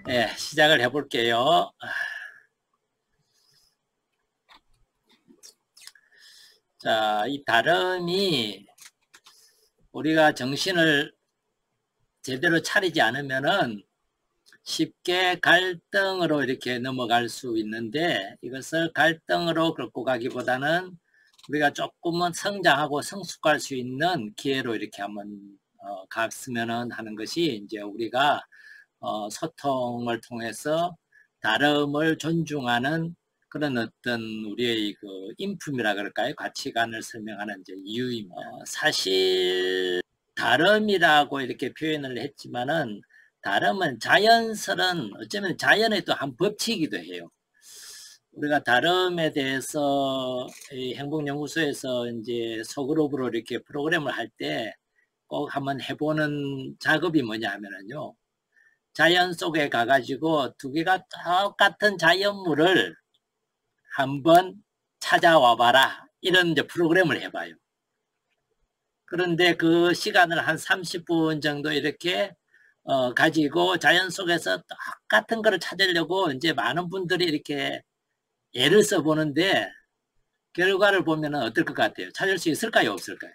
예, 시작을 해볼게요. 자, 이 다름이 우리가 정신을 제대로 차리지 않으면은 쉽게 갈등으로 이렇게 넘어갈 수 있는데, 이것을 갈등으로 끌고 가기보다는 우리가 조금은 성장하고 성숙할 수 있는 기회로 이렇게 한번 갔으면 하는 것이, 이제 우리가 소통을 통해서 다름을 존중하는 그런 어떤 우리의 그 인품이라 그럴까요? 가치관을 설명하는 이제 이유입니다. 사실 다름이라고 이렇게 표현을 했지만은, 다름은 자연스러운, 어쩌면 자연의 또 한 법칙이기도 해요. 우리가 다름에 대해서 행복연구소에서 이제 소그룹으로 이렇게 프로그램을 할 때 꼭 한번 해보는 작업이 뭐냐 하면은요, 자연 속에 가가지고 두 개가 똑같은 자연물을 한번 찾아와 봐라, 이런 이제 프로그램을 해봐요. 그런데 그 시간을 한 30분 정도 이렇게 가지고 자연 속에서 똑같은 거를 찾으려고 이제 많은 분들이 이렇게 애를 써보는데, 결과를 보면 어떨 것 같아요? 찾을 수 있을까요, 없을까요?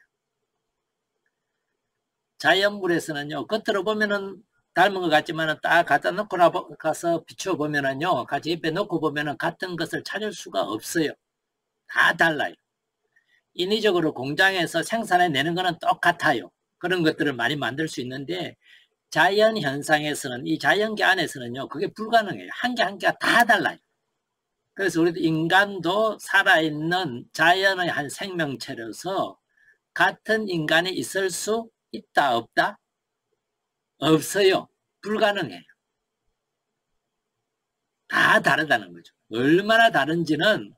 자연물에서는요, 겉으로 보면은 닮은 것 같지만 딱 갖다 놓고 가서 비춰보면은요, 같이 입에 놓고 보면은 같은 것을 찾을 수가 없어요. 다 달라요. 인위적으로 공장에서 생산해내는 거는 똑같아요. 그런 것들을 많이 만들 수 있는데, 자연 현상에서는, 이 자연계 안에서는요, 그게 불가능해요. 한 개 한 개가 다 달라요. 그래서 우리 인간도 살아있는 자연의 한 생명체로서 같은 인간이 있을 수 있다, 없다? 없어요. 불가능해요. 다 다르다는 거죠. 얼마나 다른지는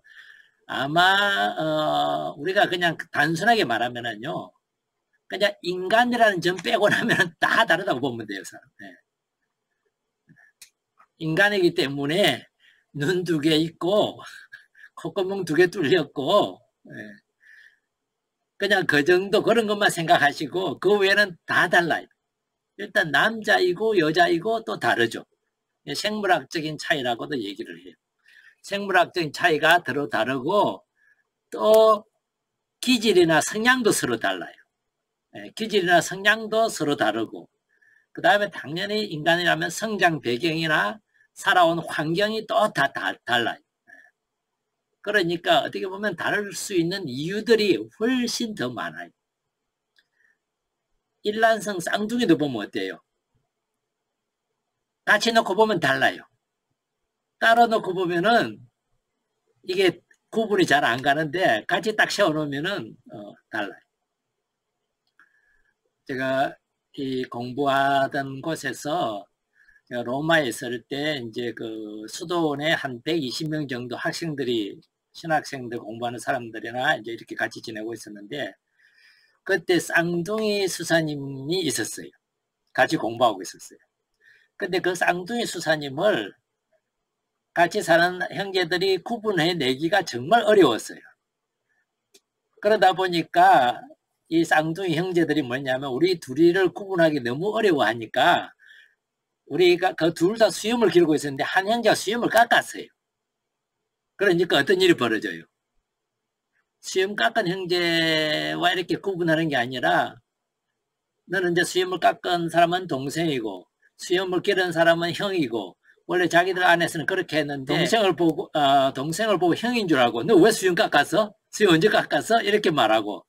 아마 우리가 그냥 단순하게 말하면은요, 그냥 인간이라는 점 빼고 나면 다 다르다고 보면 돼요, 사람. 네. 인간이기 때문에 눈 두 개 있고 콧구멍 두 개 뚫렸고, 네. 그냥 그 정도, 그런 것만 생각하시고 그 외에는 다 달라요. 일단 남자이고 여자이고 또 다르죠. 생물학적인 차이라고도 얘기를 해요. 생물학적인 차이가 더러 다르고, 또 기질이나 성향도 서로 달라요. 기질이나 성향도 서로 다르고, 그 다음에 당연히 인간이라면 성장 배경이나 살아온 환경이 또 다 달라요. 그러니까 어떻게 보면 다를 수 있는 이유들이 훨씬 더 많아요. 일란성 쌍둥이도 보면 어때요? 같이 놓고 보면 달라요. 따로 놓고 보면은 이게 구분이 잘 안 가는데, 같이 딱 세워놓으면은 달라요. 제가 이 공부하던 곳에서, 제가 로마에 있을 때 이제 그 수도원에 한 120명 정도 학생들이, 신학생들 공부하는 사람들이나 이제 이렇게 같이 지내고 있었는데, 그때 쌍둥이 수사님이 있었어요. 같이 공부하고 있었어요. 근데 그 쌍둥이 수사님을 같이 사는 형제들이 구분해 내기가 정말 어려웠어요. 그러다 보니까 이 쌍둥이 형제들이 뭐냐면, 우리 둘이를 구분하기 너무 어려워하니까 우리가 그 둘 다 수염을 기르고 있었는데 한 형제가 수염을 깎았어요. 그러니까 어떤 일이 벌어져요? 수염 깎은 형제와 이렇게 구분하는 게 아니라, 너는 이제 수염을 깎은 사람은 동생이고 수염을 기른 사람은 형이고, 원래 자기들 안에서는 그렇게 했는데 동생을 보고 형인 줄 알고, 너 왜 수염 깎았어? 수염 언제 깎았어? 이렇게 말하고,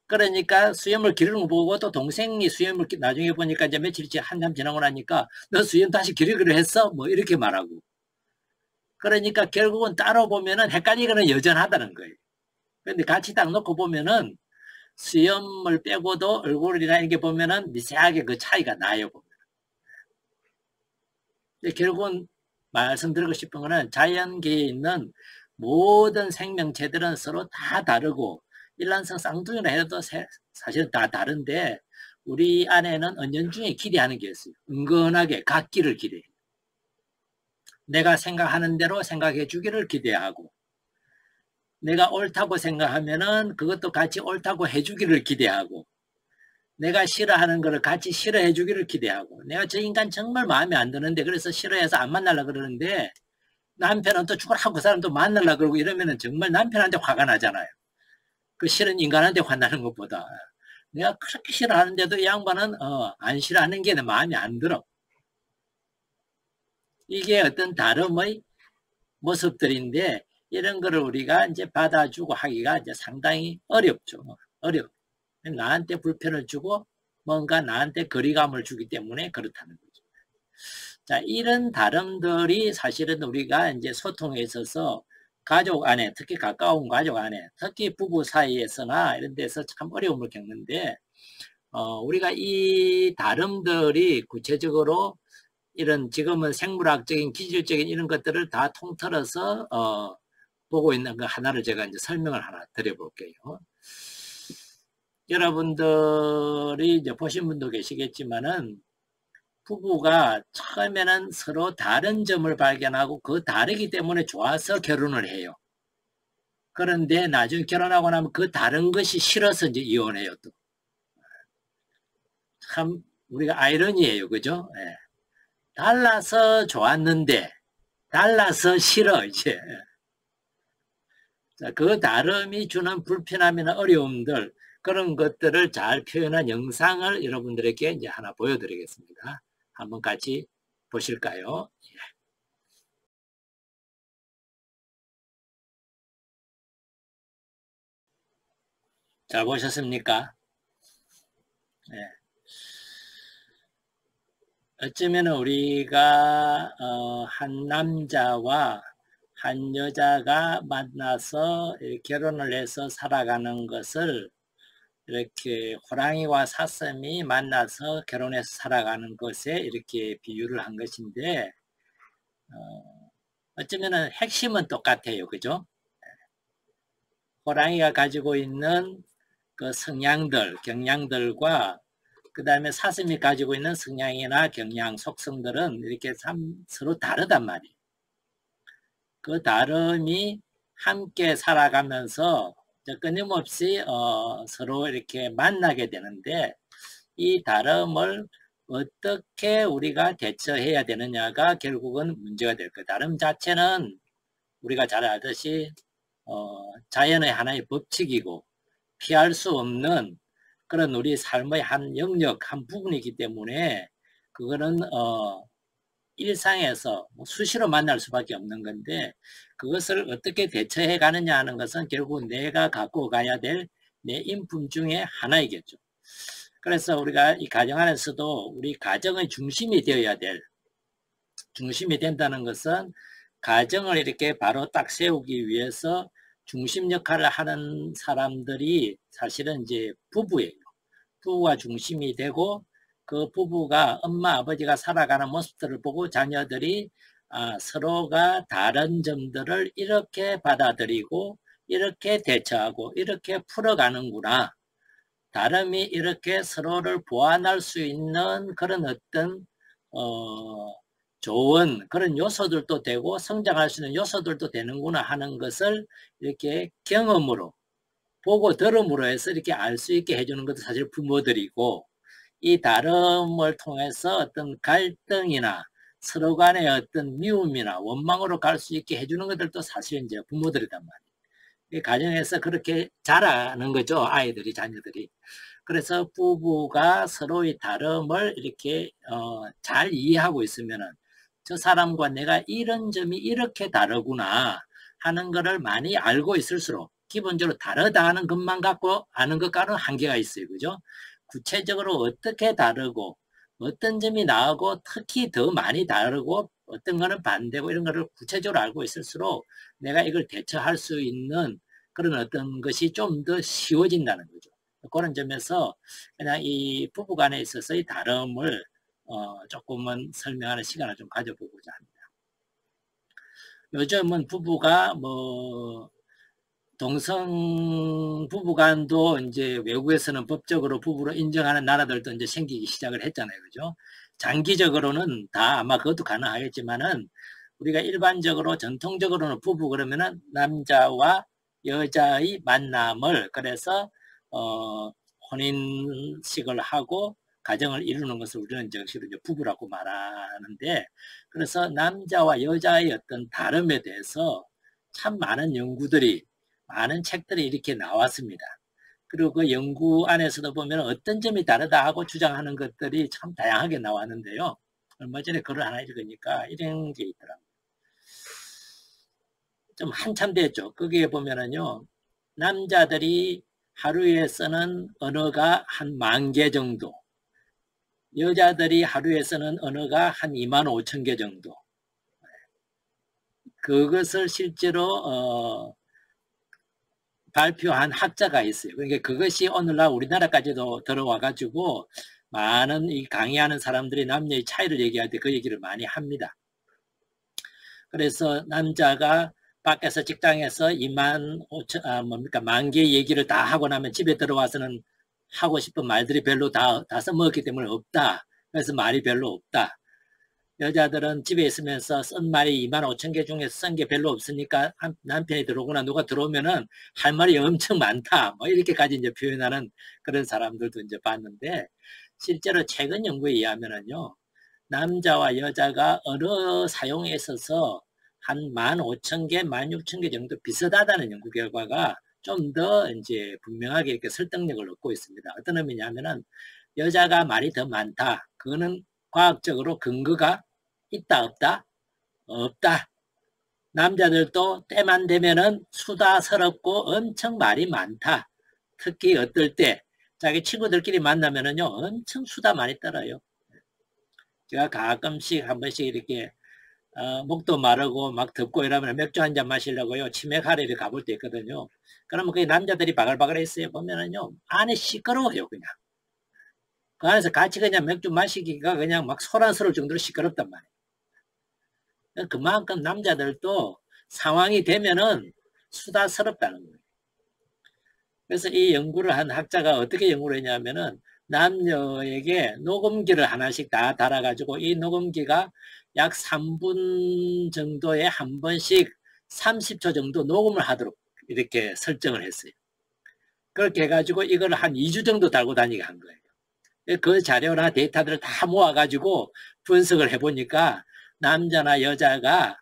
그러니까 수염을 기르는 거 보고 또 동생이 수염을 나중에 보니까 이제 며칠 한참 지나고 나니까, 너 수염 다시 기르기로 했어? 뭐 이렇게 말하고. 그러니까 결국은 따로 보면은 헷갈리거나 여전하다는 거예요. 그런데 같이 딱 놓고 보면은 수염을 빼고도 얼굴이나 이렇게 보면은 미세하게 그 차이가 나요. 근데 결국은 말씀드리고 싶은 거는, 자연계에 있는 모든 생명체들은 서로 다 다르고, 일란성 쌍둥이라 해도 사실은 다 다른데, 우리 안에는 은연중에 기대하는 게 있어요. 은근하게 같기를 기대해요. 내가 생각하는 대로 생각해 주기를 기대하고, 내가 옳다고 생각하면은 그것도 같이 옳다고 해주기를 기대하고, 내가 싫어하는 거를 같이 싫어해 주기를 기대하고, 내가 저 인간 정말 마음에 안 드는데 그래서 싫어해서 안 만나려고 그러는데 남편은 또 죽으라고 그 사람도 만나려고 그러고 이러면은 정말 남편한테 화가 나잖아요. 그 싫은 인간한테 화나는 것보다 내가 그렇게 싫어하는데도 이 양반은 안 싫어하는 게 내 마음에 안 들어. 이게 어떤 다름의 모습들인데 이런 거를 우리가 이제 받아주고 하기가 이제 상당히 어렵죠. 어려워. 나한테 불편을 주고 뭔가 나한테 거리감을 주기 때문에 그렇다는 거죠. 자, 이런 다름들이 사실은 우리가 이제 소통에 있어서 가족 안에, 특히 가까운 가족 안에, 특히 부부 사이에서나 이런 데서 참 어려움을 겪는데, 우리가 이 다름들이 구체적으로 이런 지금은 생물학적인 기질적인 이런 것들을 다 통틀어서 보고 있는 거 하나를 제가 이제 설명을 하나 드려볼게요. 여러분들이 이제 보신 분도 계시겠지만은 부부가 처음에는 서로 다른 점을 발견하고 그 다르기 때문에 좋아서 결혼을 해요. 그런데 나중에 결혼하고 나면 그 다른 것이 싫어서 이제 이혼해요. 또. 참 우리가 아이러니예요. 그죠? 예. 달라서 좋았는데 달라서 싫어 이제. 자, 그 다름이 주는 불편함이나 어려움들 그런 것들을 잘 표현한 영상을 여러분들에게 이제 하나 보여드리겠습니다. 한번 같이 보실까요? 잘 보셨습니까? 네. 어쩌면 우리가 한 남자와 한 여자가 만나서 결혼을 해서 살아가는 것을 이렇게 호랑이와 사슴이 만나서 결혼해서 살아가는 것에 이렇게 비유를 한 것인데 어쩌면 핵심은 똑같아요. 그죠? 호랑이가 가지고 있는 그 성향들, 경향들과 그 다음에 사슴이 가지고 있는 성향이나 경향, 속성들은 이렇게 서로 다르단 말이에요. 그 다름이 함께 살아가면서 끊임없이 서로 이렇게 만나게 되는데 이 다름을 어떻게 우리가 대처해야 되느냐가 결국은 문제가 될 거예요. 다름 자체는 우리가 잘 알듯이 자연의 하나의 법칙이고 피할 수 없는 그런 우리 삶의 한 영역, 한 부분이기 때문에 그거는 일상에서 수시로 만날 수밖에 없는 건데 그것을 어떻게 대처해 가느냐 하는 것은 결국 내가 갖고 가야 될 내 인품 중에 하나이겠죠. 그래서 우리가 이 가정 안에서도 우리 가정의 중심이 되어야 될, 중심이 된다는 것은 가정을 이렇게 바로 딱 세우기 위해서 중심 역할을 하는 사람들이 사실은 이제 부부예요. 부부가 중심이 되고 그 부부가 엄마 아버지가 살아가는 모습들을 보고 자녀들이 서로가 다른 점들을 이렇게 받아들이고 이렇게 대처하고 이렇게 풀어가는구나. 다름이 이렇게 서로를 보완할 수 있는 그런 어떤 좋은 그런 요소들도 되고 성장할 수 있는 요소들도 되는구나 하는 것을 이렇게 경험으로 보고 들음으로 해서 이렇게 알 수 있게 해주는 것도 사실 부모들이고 이 다름을 통해서 어떤 갈등이나 서로 간의 어떤 미움이나 원망으로 갈 수 있게 해주는 것들도 사실 이제 부모들이란 말이에요. 가정에서 그렇게 자라는 거죠. 아이들이, 자녀들이. 그래서 부부가 서로의 다름을 이렇게 잘 이해하고 있으면은 저 사람과 내가 이런 점이 이렇게 다르구나 하는 것을 많이 알고 있을수록 기본적으로 다르다 하는 것만 갖고 아는 것과는 한계가 있어요. 그죠? 구체적으로 어떻게 다르고 어떤 점이 나하고 특히 더 많이 다르고 어떤 거는 반대고 이런 거를 구체적으로 알고 있을수록 내가 이걸 대처할 수 있는 그런 어떤 것이 좀 더 쉬워진다는 거죠. 그런 점에서 그냥 이 부부간에 있어서 이 다름을 조금은 설명하는 시간을 좀 가져보고자 합니다. 요즘은 부부가 뭐 동성 부부간도 이제 외국에서는 법적으로 부부로 인정하는 나라들도 이제 생기기 시작을 했잖아요. 그죠? 장기적으로는 다 아마 그것도 가능하겠지만은 우리가 일반적으로 전통적으로는 부부 그러면은 남자와 여자의 만남을 그래서 혼인식을 하고 가정을 이루는 것을 우리는 정식으로 이제 부부라고 말하는데, 그래서 남자와 여자의 어떤 다름에 대해서 참 많은 연구들이, 많은 책들이 이렇게 나왔습니다. 그리고 그 연구 안에서도 보면 어떤 점이 다르다 하고 주장하는 것들이 참 다양하게 나왔는데요. 얼마 전에 글을 하나 읽으니까 이런 게 있더라고요. 좀 한참 됐죠. 거기에 보면은요, 남자들이 하루에 쓰는 언어가 한 10,000개 정도, 여자들이 하루에 쓰는 언어가 한 25,000개 정도. 그것을 실제로 발표한 학자가 있어요. 그러니까 그것이 오늘날 우리나라까지도 들어와 가지고 많은 이 강의하는 사람들이 남녀의 차이를 얘기할 때 그 얘기를 많이 합니다. 그래서 남자가 밖에서 직장에서 10,000 얘기를 다 하고 나면 집에 들어와서는 하고 싶은 말들이 별로 다 써먹었기 때문에 없다. 그래서 말이 별로 없다. 여자들은 집에 있으면서 쓴 말이 25,000개 중에 쓴 게 별로 없으니까 남편이 들어오거나 누가 들어오면은 할 말이 엄청 많다. 뭐 이렇게까지 이제 표현하는 그런 사람들도 이제 봤는데, 실제로 최근 연구에 의하면은요, 남자와 여자가 언어 사용에 있어서 한 15,000개, 16,000개 정도 비슷하다는 연구 결과가 좀 더 이제 분명하게 이렇게 설득력을 얻고 있습니다. 어떤 의미냐면은 여자가 말이 더 많다. 그거는 과학적으로 근거가 있다, 없다? 없다. 남자들도 때만 되면은 수다스럽고 엄청 말이 많다. 특히 어떨 때 자기 친구들끼리 만나면은요, 엄청 수다 많이 떨어요. 제가 가끔씩 한 번씩 이렇게 목도 마르고 막 덥고 이러면 맥주 한 잔 마시려고요, 치맥하러 가볼 때 있거든요. 그러면 그 남자들이 바글바글 했어요. 보면은요, 안에 시끄러워요. 그냥 그 안에서 같이 그냥 맥주 마시기가 그냥 막 소란스러울 정도로 시끄럽단 말이에요. 그만큼 남자들도 상황이 되면은 수다스럽다는 거예요. 그래서 이 연구를 한 학자가 어떻게 연구를 했냐면은 남녀에게 녹음기를 하나씩 다 달아가지고 이 녹음기가 약 3분 정도에 한 번씩 30초 정도 녹음을 하도록 이렇게 설정을 했어요. 그렇게 해가지고 이걸 한 2주 정도 달고 다니게 한 거예요. 그 자료나 데이터들을 다 모아가지고 분석을 해보니까 남자나 여자가,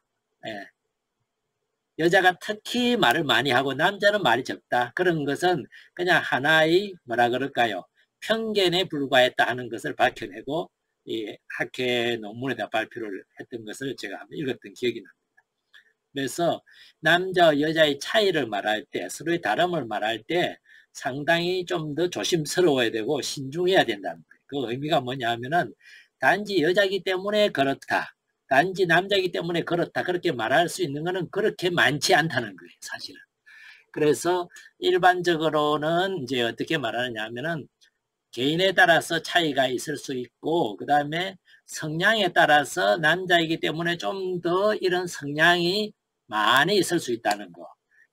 여자가 특히 말을 많이 하고 남자는 말이 적다. 그런 것은 그냥 하나의 뭐라 그럴까요? 편견에 불과했다 하는 것을 밝혀내고 이 학회 논문에다 발표를 했던 것을 제가 한번 읽었던 기억이 납니다. 그래서 남자와 여자의 차이를 말할 때, 서로의 다름을 말할 때 상당히 좀 더 조심스러워야 되고 신중해야 된다는 거예요. 그 의미가 뭐냐 하면은 단지 여자이기 때문에 그렇다, 단지 남자이기 때문에 그렇다, 그렇게 말할 수 있는 것은 그렇게 많지 않다는 거예요, 사실은. 그래서 일반적으로는 이제 어떻게 말하느냐 하면은 개인에 따라서 차이가 있을 수 있고, 그 다음에 성향에 따라서 남자이기 때문에 좀 더 이런 성향이 많이 있을 수 있다는 거,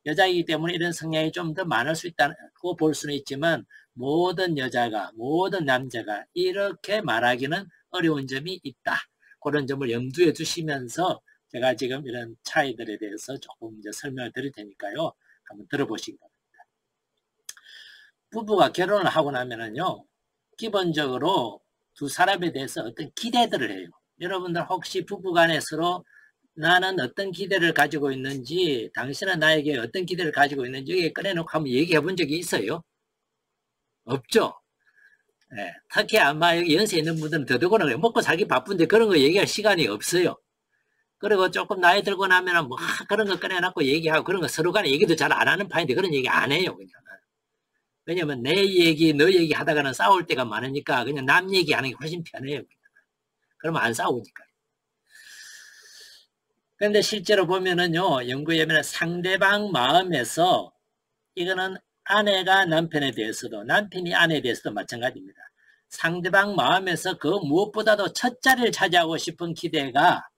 여자이기 때문에 이런 성향이 좀 더 많을 수 있다고 볼 수는 있지만 모든 여자가 모든 남자가 이렇게 말하기는 어려운 점이 있다. 그런 점을 염두에 두시면서 제가 지금 이런 차이들에 대해서 조금 이제 설명을 드릴 테니까요, 한번 들어보시기 바랍니다. 부부가 결혼을 하고 나면은요, 기본적으로 두 사람에 대해서 어떤 기대들을 해요. 여러분들 혹시 부부간에 서로 나는 어떤 기대를 가지고 있는지, 당신은 나에게 어떤 기대를 가지고 있는지 꺼내놓고 한번 얘기해 본 적이 있어요? 없죠? 네, 특히 아마 여기 연세 있는 분들은 더더구나 먹고 살기 바쁜데 그런 거 얘기할 시간이 없어요. 그리고 조금 나이 들고 나면 뭐 그런 거 꺼내놓고 얘기하고 그런 거 서로 간에 얘기도 잘 안 하는 판인데 그런 얘기 안 해요, 그냥. 왜냐면 내 얘기, 너 얘기 하다가는 싸울 때가 많으니까 그냥 남 얘기하는 게 훨씬 편해요. 그러면 안 싸우니까. 그런데 실제로 보면은요, 연구에 보면 상대방 마음에서, 이거는 아내가 남편에 대해서도 남편이 아내에 대해서도 마찬가지입니다. 상대방 마음에서 그 무엇보다도 첫 자리를 차지하고 싶은 기대가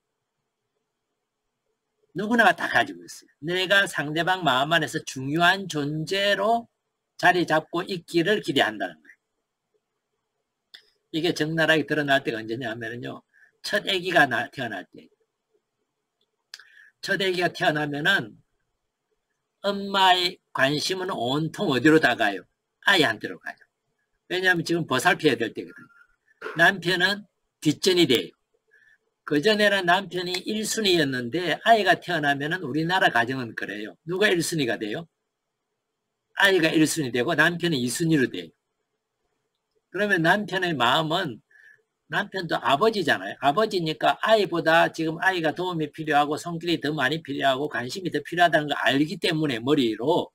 누구나가 다 가지고 있어요. 내가 상대방 마음 안에서 중요한 존재로 자리 잡고 있기를 기대한다는 거예요. 이게 적나라하게 드러날 때가 언제냐 하면요, 첫 아기가 태어날 때. 첫 아기가 태어나면은 엄마의 관심은 온통 어디로 다 가요? 아이한테로 가요. 왜냐하면 지금 보살펴야 될 때거든요. 남편은 뒷전이 돼요. 그전에는 남편이 1순위였는데 아이가 태어나면 우리나라 가정은 그래요. 누가 1순위가 돼요? 아이가 1순위 되고 남편은 2순위로 돼요. 그러면 남편의 마음은 남편도 아버지잖아요. 아버지니까 아이보다 지금 아이가 도움이 필요하고 손길이 더 많이 필요하고 관심이 더 필요하다는 걸 알기 때문에 머리로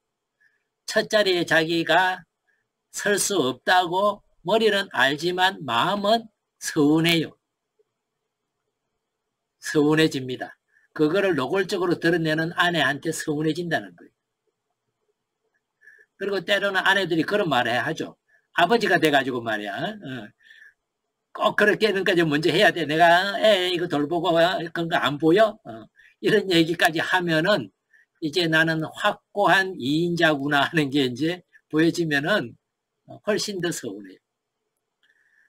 첫 자리에 자기가 설 수 없다고 머리는 알지만 마음은 서운해요. 서운해집니다. 그거를 노골적으로 드러내는 아내한테 서운해진다는 거예요. 그리고 때로는 아내들이 그런 말을 하죠. 아버지가 돼가지고 말이야. 꼭 그렇게 하는까지 먼저 해야 돼. 내가 애 이거 돌보고 그런 거 안 보여? 이런 얘기까지 하면은 이제 나는 확고한 2인자구나 하는 게 이제 보여지면은 훨씬 더 서운해요.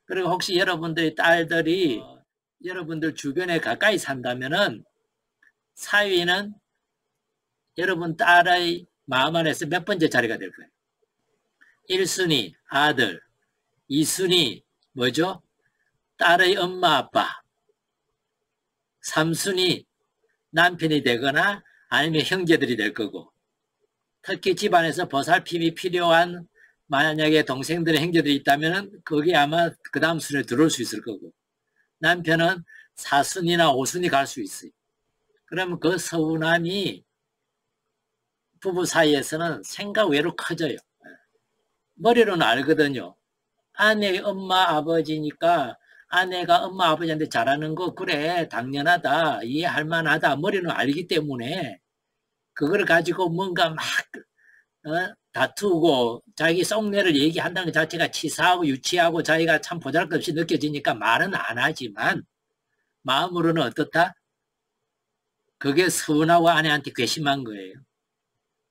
그리고 혹시 여러분들의 딸들이 여러분들 주변에 가까이 산다면은 사위는 여러분 딸의 마음 안에서 몇 번째 자리가 될 거예요? 1순위 아들, 2순위 뭐죠? 딸의 엄마 아빠, 3순위 남편이 되거나 아니면 형제들이 될 거고, 특히 집안에서 보살핌이 필요한 만약에 동생들의 형제들이 있다면 그게 아마 그 다음 순위에 들어올 수 있을 거고, 남편은 4순위나 5순위 갈 수 있어요. 그러면 그 서운함이 부부 사이에서는 생각 외로 커져요. 머리로는 알거든요. 아내의 엄마 아버지니까 아내가 엄마 아버지한테 잘하는 거 그래 당연하다 이해할 만하다 머리는 알기 때문에 그걸 가지고 뭔가 막 다투고 자기 속내를 얘기한다는 것 자체가 치사하고 유치하고 자기가 참 보잘것없이 느껴지니까 말은 안 하지만 마음으로는 어떻다? 그게 서운하고 아내한테 괘씸한 거예요.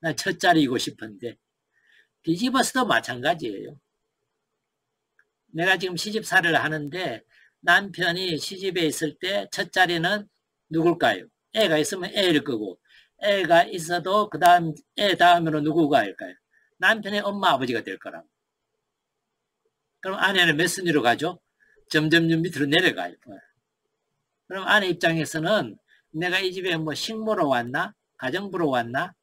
나 첫 자리이고 싶은데 뒤집어서도 마찬가지예요. 내가 지금 시집살이를 하는데 남편이 시집에 있을 때 첫 자리는 누굴까요? 애가 있으면 애일 거고 애가 있어도 그 다음 애 다음으로 누구가 할까요? 남편의 엄마 아버지가 될 거라고. 그럼 아내는 몇 순위로 가죠? 점점 밑으로 내려가요. 그럼 아내 입장에서는 내가 이 집에 뭐 식모로 왔나? 가정부로 왔나?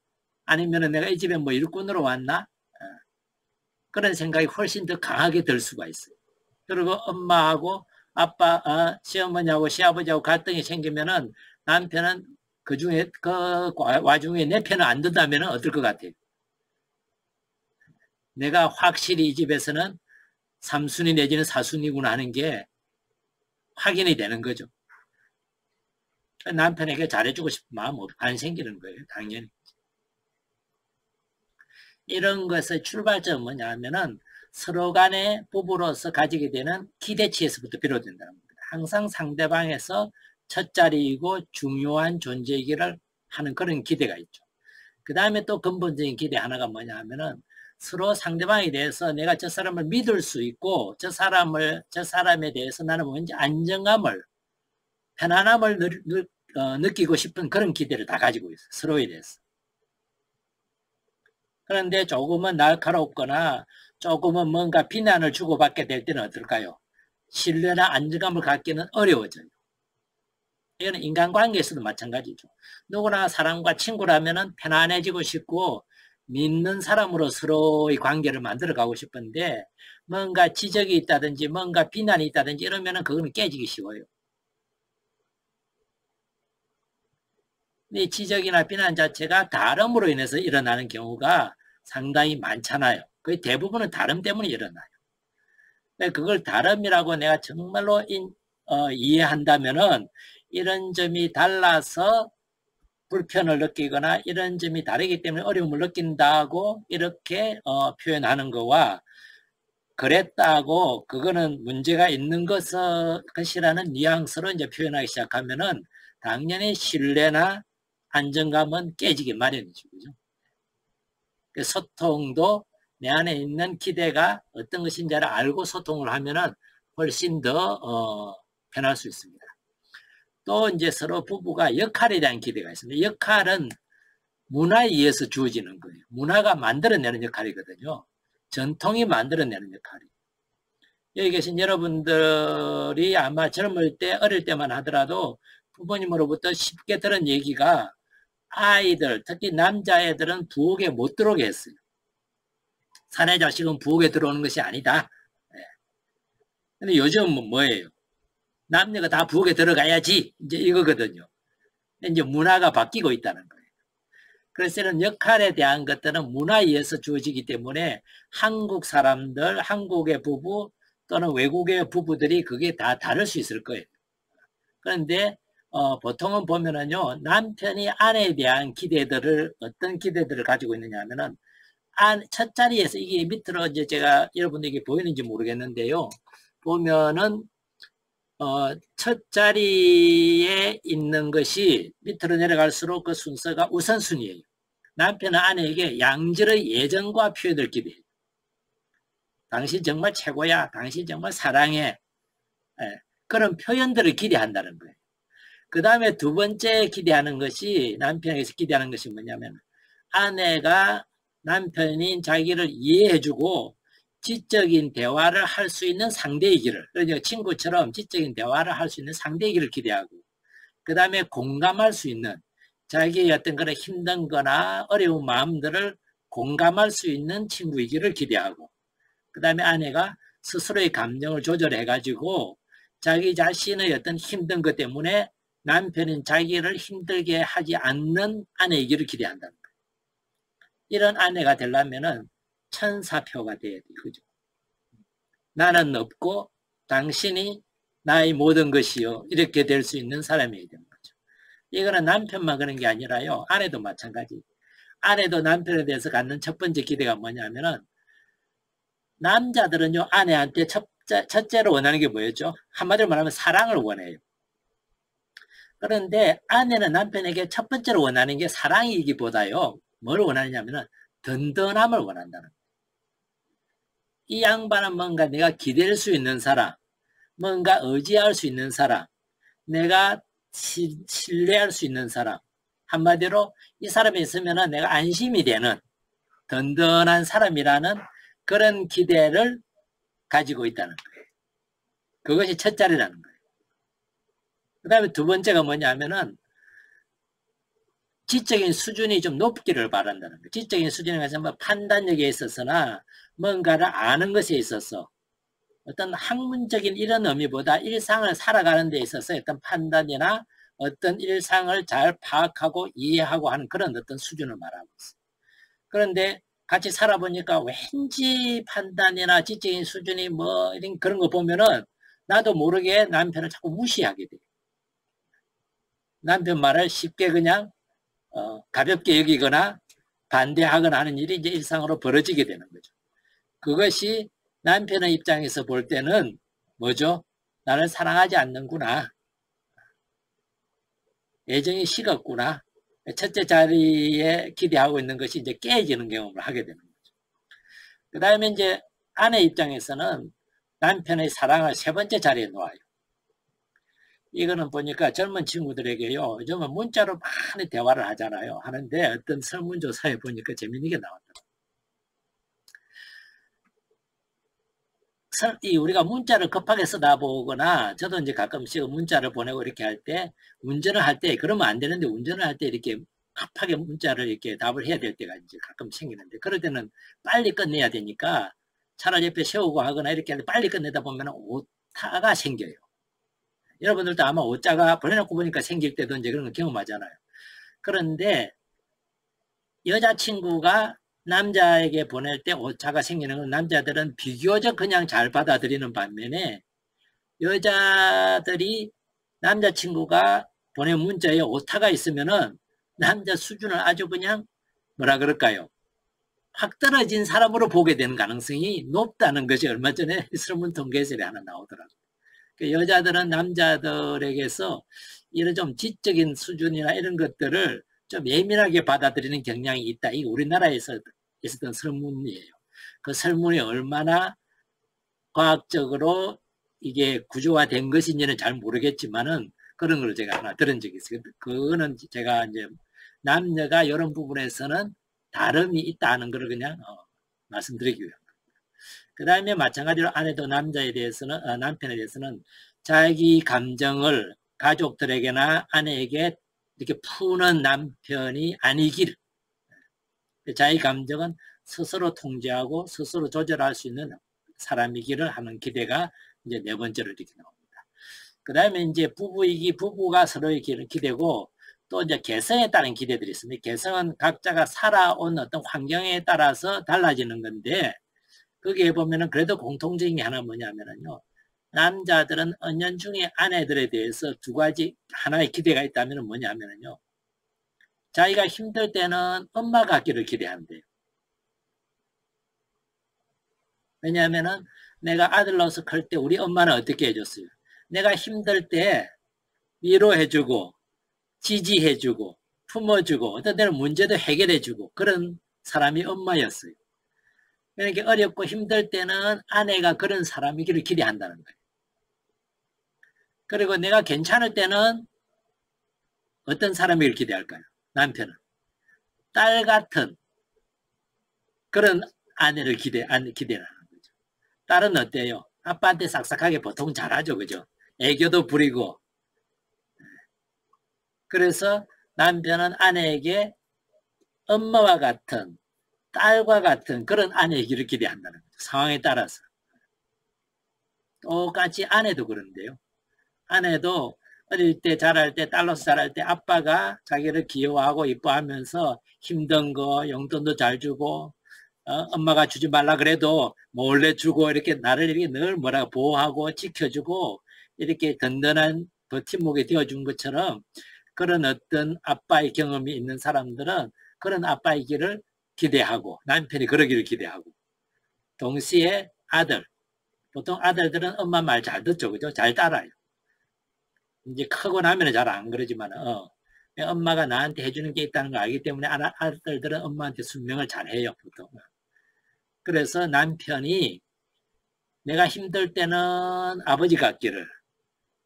아니면 내가 이 집에 뭐 일꾼으로 왔나? 그런 생각이 훨씬 더 강하게 들 수가 있어요. 그리고 엄마하고 아빠, 시어머니하고 시아버지하고 갈등이 생기면은 남편은 그 중에, 그 와중에 내 편을 안 든다면 어떨 것 같아요? 내가 확실히 이 집에서는 3순위 내지는 4순위구나 하는 게 확인이 되는 거죠. 남편에게 잘해주고 싶은 마음 안 생기는 거예요, 당연히. 이런 것의 출발점은 뭐냐면은 서로 간에 부부로서 가지게 되는 기대치에서부터 비롯된다는 겁니다. 항상 상대방에서 첫 자리이고 중요한 존재이기를 하는 그런 기대가 있죠. 그 다음에 또 근본적인 기대 하나가 뭐냐 하면은 서로 상대방에 대해서 내가 저 사람을 믿을 수 있고 저 사람에 대해서 나는 뭔지 안정감을 편안함을 느끼고 싶은 그런 기대를 다 가지고 있어요. 서로에 대해서. 그런데 조금은 날카롭거나 조금은 뭔가 비난을 주고받게 될 때는 어떨까요? 신뢰나 안정감을 갖기는 어려워져요. 이거는 인간관계에서도 마찬가지죠. 누구나 사람과 친구라면 편안해지고 싶고 믿는 사람으로 서로의 관계를 만들어가고 싶은데 뭔가 지적이 있다든지 뭔가 비난이 있다든지 이러면 그거는 깨지기 쉬워요. 이 지적이나 비난 자체가 다름으로 인해서 일어나는 경우가 상당히 많잖아요. 거의 대부분은 다름 때문에 일어나요. 그걸 다름이라고 내가 정말로 이해한다면은 이런 점이 달라서 불편을 느끼거나 이런 점이 다르기 때문에 어려움을 느낀다고 이렇게 표현하는 거와 그랬다고 그거는 문제가 있는 것이라는 뉘앙스로 이제 표현하기 시작하면은 당연히 신뢰나 안정감은 깨지기 마련이죠. 그죠? 소통도 내 안에 있는 기대가 어떤 것인지를 알고 소통을 하면은 훨씬 더 편할 수 있습니다. 또 이제 서로 부부가 역할에 대한 기대가 있습니다. 역할은 문화에 의해서 주어지는 거예요. 문화가 만들어내는 역할이거든요. 전통이 만들어내는 역할이에요. 여기 계신 여러분들이 아마 젊을 때, 어릴 때만 하더라도 부모님으로부터 쉽게 들은 얘기가 아이들, 특히 남자애들은 부엌에 못 들어오게 했어요. 사내 자식은 부엌에 들어오는 것이 아니다. 근데 요즘은 뭐예요? 남녀가 다 부엌에 들어가야지. 이제 이거거든요. 이제 문화가 바뀌고 있다는 거예요. 그래서 이런 역할에 대한 것들은 문화에 의해서 주어지기 때문에 한국 사람들, 한국의 부부 또는 외국의 부부들이 그게 다 다를 수 있을 거예요. 그런데 보통은 보면은요, 남편이 아내에 대한 기대들을 어떤 기대들을 가지고 있느냐 하면은 첫 자리에서 이게 밑으로 이제 제가 여러분들에게 보이는지 모르겠는데요. 보면은 첫 자리에 있는 것이 밑으로 내려갈수록 그 순서가 우선순위예요. 남편은 아내에게 양질의 애정과 표현을 기대해요. 당신 정말 최고야. 당신 정말 사랑해. 그런 표현들을 기대한다는 거예요. 그 다음에 두 번째 기대하는 것이, 남편에게서 기대하는 것이 뭐냐면, 아내가 남편인 자기를 이해해주고 지적인 대화를 할 수 있는 상대이기를, 그러니까 친구처럼 지적인 대화를 할 수 있는 상대이기를 기대하고, 그 다음에 공감할 수 있는, 자기의 어떤 그런 힘든 거나 어려운 마음들을 공감할 수 있는 친구이기를 기대하고, 그 다음에 아내가 스스로의 감정을 조절해가지고 자기 자신의 어떤 힘든 것 때문에 남편인 자기를 힘들게 하지 않는 아내이기를 기대한다는 거예요. 이런 아내가 되려면은 천사표가 돼야 돼. 그죠? 나는 없고 당신이 나의 모든 것이요. 이렇게 될 수 있는 사람이 되는 거죠. 이거는 남편만 그런 게 아니라요. 아내도 마찬가지. 아내도 남편에 대해서 갖는 첫 번째 기대가 뭐냐면은, 남자들은요, 아내한테 첫째로 원하는 게 뭐였죠? 한마디로 말하면 사랑을 원해요. 그런데 아내는 남편에게 첫 번째로 원하는 게 사랑이기보다요, 뭘 원하느냐면은 든든함을 원한다는 거예요. 이 양반은 뭔가 내가 기댈 수 있는 사람, 뭔가 의지할 수 있는 사람, 내가 신뢰할 수 있는 사람, 한마디로 이 사람이 있으면 내가 안심이 되는 든든한 사람이라는 그런 기대를 가지고 있다는 거예요. 그것이 첫 자리라는 거예요. 그 다음에 두 번째가 뭐냐면은 지적인 수준이 좀 높기를 바란다는 거예요. 지적인 수준에 가서 뭐 판단력에 있어서나 뭔가를 아는 것에 있어서 어떤 학문적인 이런 의미보다 일상을 살아가는 데 있어서 어떤 판단이나 어떤 일상을 잘 파악하고 이해하고 하는 그런 어떤 수준을 말하고 있어요. 그런데 같이 살아보니까 왠지 판단이나 지적인 수준이 뭐 이런 그런 거 보면은 나도 모르게 남편을 자꾸 무시하게 돼요. 남편 말을 쉽게 그냥 가볍게 여기거나 반대하거나 하는 일이 이제 일상으로 벌어지게 되는 거죠. 그것이 남편의 입장에서 볼 때는 뭐죠? 나를 사랑하지 않는구나. 애정이 식었구나. 첫째 자리에 기대하고 있는 것이 이제 깨지는 경험을 하게 되는 거죠. 그 다음에 이제 아내 입장에서는 남편의 사랑을 세 번째 자리에 놓아요. 이거는 보니까 젊은 친구들에게요, 요즘은 문자로 많이 대화를 하잖아요. 하는데 어떤 설문조사에 보니까 재미있는 게 나왔더라고요. 우리가 문자를 급하게 쓰다 보거나, 저도 이제 가끔씩 문자를 보내고 이렇게 할 때, 운전을 할 때, 그러면 안 되는데 운전을 할 때 이렇게 급하게 문자를 이렇게 답을 해야 될 때가 이제 가끔 생기는데, 그럴 때는 빨리 끝내야 되니까 차를 옆에 세우고 하거나 이렇게 빨리 끝내다 보면 오타가 생겨요. 여러분들도 아마 오자가 보내놓고 보니까 생길 때도 이제 그런 거 경험하잖아요. 그런데 여자친구가 남자에게 보낼 때 오차가 생기는 건 남자들은 비교적 그냥 잘 받아들이는 반면에, 여자들이 남자친구가 보낸 문자에 오타가 있으면은 남자 수준을 아주 그냥 뭐라 그럴까요? 확 떨어진 사람으로 보게 되는 가능성이 높다는 것이 얼마 전에 설문 통계설이 하나 나오더라고요. 여자들은 남자들에게서 이런 좀 지적인 수준이나 이런 것들을 좀 예민하게 받아들이는 경향이 있다. 이 우리나라에서 있었던 설문이에요. 그 설문이 얼마나 과학적으로 이게 구조화된 것인지는 잘 모르겠지만은 그런 걸 제가 하나 들은 적이 있어요. 그거는 제가 이제 남녀가 이런 부분에서는 다름이 있다는 걸 그냥 말씀드리기 위한. 그 다음에 마찬가지로 아내도 남자에 대해서는 남편에 대해서는 자기 감정을 가족들에게나 아내에게 이렇게 푸는 남편이 아니길, 자기 감정은 스스로 통제하고 스스로 조절할 수 있는 사람이기를 하는 기대가 이제 네 번째로 이렇게 나옵니다. 그 다음에 이제 부부가 서로의 기대고, 또 이제 개성에 따른 기대들이 있습니다. 개성은 각자가 살아온 어떤 환경에 따라서 달라지는 건데, 거기에 보면은 그래도 공통적인 게 하나 뭐냐면요. 남자들은 은연중에 아내들에 대해서 두 가지 하나의 기대가 있다면 뭐냐면요. 자기가 힘들 때는 엄마 같기를 기대한대요. 왜냐하면은 내가 아들로서 클 때 우리 엄마는 어떻게 해줬어요? 내가 힘들 때 위로해주고 지지해주고 품어주고 어떤 때는 문제도 해결해주고 그런 사람이 엄마였어요. 그러니까 어렵고 힘들 때는 아내가 그런 사람이기를 기대한다는 거예요. 그리고 내가 괜찮을 때는 어떤 사람이기를 기대할까요? 남편은 딸 같은 그런 아내를 기대하는 거죠. 딸은 어때요? 아빠한테 싹싹하게 보통 잘하죠, 그죠? 애교도 부리고. 그래서 남편은 아내에게 엄마와 같은, 딸과 같은 그런 아내이기를 기대한다는 거죠. 상황에 따라서. 똑같이 아내도 그런데요. 아내도 어릴 때 자랄 때 딸로서 자랄 때 아빠가 자기를 귀여워하고 이뻐하면서 힘든 거 용돈도 잘 주고 엄마가 주지 말라 그래도 몰래 주고 이렇게 나를 이렇게 늘 뭐라 보호하고 지켜주고 이렇게 든든한 버팀목이 되어준 것처럼 그런 어떤 아빠의 경험이 있는 사람들은 그런 아빠이기를 기대하고 남편이 그러기를 기대하고 동시에 아들, 보통 아들들은 엄마 말 잘 듣죠, 그죠? 잘 따라요. 이제 크고 나면 잘 안 그러지만 엄마가 나한테 해주는 게 있다는 걸 알기 때문에 아들들은 엄마한테 순명을 잘 해요, 보통. 그래서 남편이 내가 힘들 때는 아버지 같기를,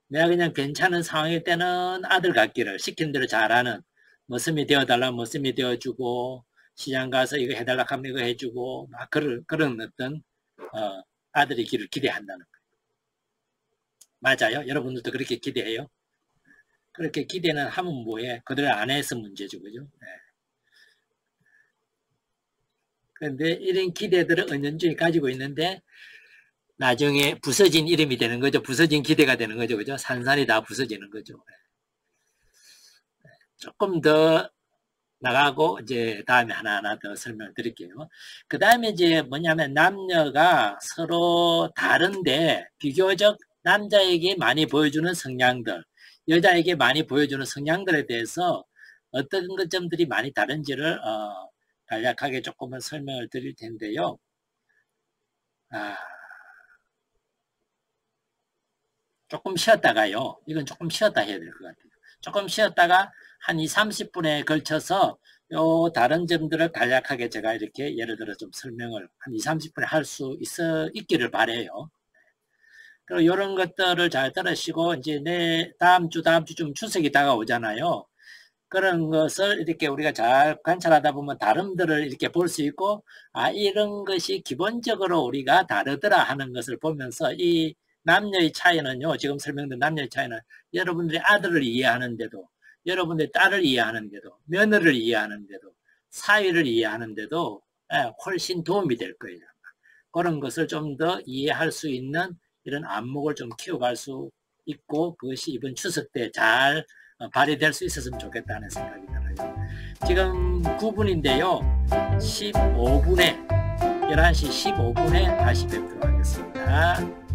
내가 그냥 괜찮은 상황일 때는 아들 같기를, 시킨 대로 잘하는, 머슴이 되어달라면 머슴이 되어주고 시장 가서 이거 해달라 하면 이거 해주고 막 그런 어떤 아들이기를 기대한다는 거예요. 맞아요? 여러분들도 그렇게 기대해요? 그렇게 기대는 하면 뭐해? 그들 안 해서 문제죠, 그죠? 네. 그런데 이런 기대들을 은연중에 가지고 있는데 나중에 부서진 이름이 되는 거죠. 부서진 기대가 되는 거죠, 그죠? 산산이 다 부서지는 거죠. 조금 더 나가고 이제 다음에 하나하나 더 설명을 드릴게요. 그 다음에 이제 뭐냐면 남녀가 서로 다른데 비교적 남자에게 많이 보여주는 성향들, 여자에게 많이 보여주는 성향들에 대해서 어떤 점들이 많이 다른지를 간략하게 조금은 설명을 드릴 텐데요. 조금 쉬었다가요. 이건 조금 쉬었다 해야 될 것 같아요. 조금 쉬었다가 한 20-30분에 걸쳐서 요 다른 점들을 간략하게 제가 이렇게 예를 들어 좀 설명을 한 20-30분에 할 수 있기를 바래요. 그리고 이런 것들을 잘 들으시고 이제 다음 주쯤 추석이 다가오잖아요. 그런 것을 이렇게 우리가 잘 관찰하다 보면 다름들을 이렇게 볼 수 있고 이런 것이 기본적으로 우리가 다르더라 하는 것을 보면서 이 남녀의 차이는요. 지금 설명된 남녀의 차이는 여러분들이 아들을 이해하는데도 여러분들이 딸을 이해하는데도 며느리를 이해하는데도 사위를 이해하는데도 훨씬 도움이 될 거예요. 그런 것을 좀 더 이해할 수 있는 이런 안목을 좀 키워갈 수 있고 그것이 이번 추석 때 잘 발휘될 수 있었으면 좋겠다는 생각이 들어요. 지금 9분인데요. 11시 15분에 다시 뵙도록 하겠습니다.